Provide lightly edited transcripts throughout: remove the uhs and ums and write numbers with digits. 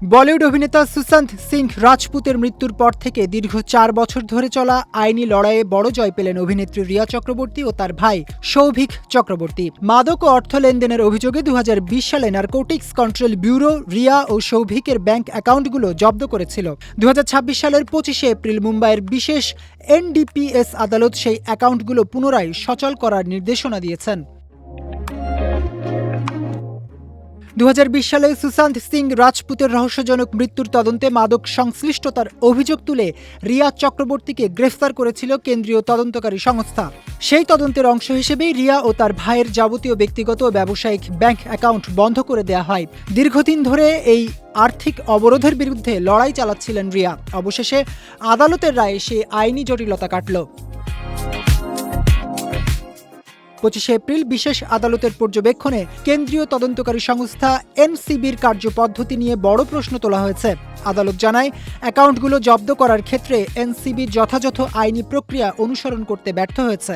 বলিউড অভিনেতা সুশান্ত সিং রাজপুতের মৃত্যুর পর থেকে দীর্ঘ ৪ বছর ধরে চলা আইনি লড়াইয়ে বড় জয় পেলেন অভিনেত্রী রিয়া চক্রবর্তী ও তার ভাই সৌভিক চক্রবর্তী। মাদক ও অর্থ লেনদেনের অভিযোগে ২০২০ সালে নারকোটিক্স কন্ট্রোল ব্যুরো রিয়া ও সৌভিকের ব্যাংক অ্যাকাউন্টগুলো জব্দ করেছিল। ২০২৬ সালের ২৫শে এপ্রিল মুম্বাইয়ের বিশেষ এনডিপিএস আদালত সেই অ্যাকাউন্টগুলো পুনরায় সচল করার নির্দেশনা দিয়েছেন। ২০২০ সালে সুশান্ত সিং রাজপুতের রহস্যজনক মৃত্যুর তদন্তে মাদক সংশ্লিষ্টতার অভিযোগ তুলে রিয়া চক্রবর্তীকে গ্রেফতার করেছিল কেন্দ্রীয় তদন্তকারী সংস্থা। সেই তদন্তের অংশ হিসেবেই রিয়া ও তার ভাইয়ের যাবতীয় ব্যক্তিগত ও ব্যবসায়িক ব্যাংক অ্যাকাউন্ট বন্ধ করে দেওয়া হয়। দীর্ঘদিন ধরে এই আর্থিক অবরোধের বিরুদ্ধে লড়াই চালাচ্ছিলেন রিয়া। অবশেষে আদালতের রায়ে সেই আইনি জটিলতা কাটল। ২৫শে এপ্রিল বিশেষ আদালতের পর্যবেক্ষণে কেন্দ্রীয় তদন্তকারী সংস্থা এনসিবির কার্যপদ্ধতি নিয়ে বড় প্রশ্ন তোলা হয়েছে। আদালত জানায়, অ্যাকাউন্টগুলো জব্দ করার ক্ষেত্রে এনসিবি যথাযথ আইনি প্রক্রিয়া অনুসরণ করতে ব্যর্থ হয়েছে।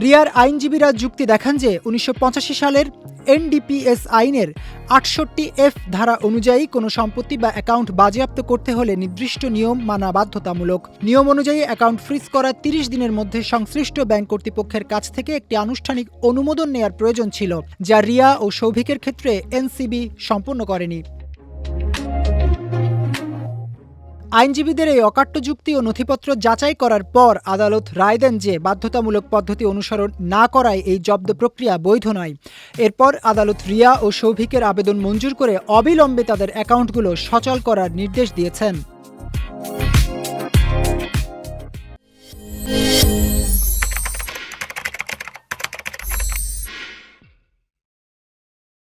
রিয়ার আইনজীবীরা যুক্তি দেখান যে ১৯৮৫ সালের এনডিপিএস আইনের ৬৮F ধারা অনুযায়ী কোনো সম্পত্তি বা অ্যাকাউন্ট বাজেয়াপ্ত করতে হলে নির্দিষ্ট নিয়ম মানা বাধ্যতামূলক। নিয়ম অনুযায়ী অ্যাকাউন্ট ফ্রিজ করার ৩০ দিনের মধ্যে সংশ্লিষ্ট ব্যাংক কর্তৃপক্ষের কাছ থেকে একটি আনুষ্ঠানিক অনুমোদন নেয়ার প্রয়োজন ছিল, যা রিয়া ও সৌভিকের ক্ষেত্রে এনসিবি সম্পন্ন করেনি। আইনজীবীদের এই অকাট্য যুক্তি ও নথিপত্র যাচাই করার পর আদালত রায় দেন যে বাধ্যতামূলক পদ্ধতি অনুসরণ না করায় এই জব্দ প্রক্রিয়া বৈধ নয়। এরপর আদালত রিয়া ও সৌভিকের আবেদন মঞ্জুর করে অবিলম্বে তাদের অ্যাকাউন্টগুলো সচল করার নির্দেশ দিয়েছেন।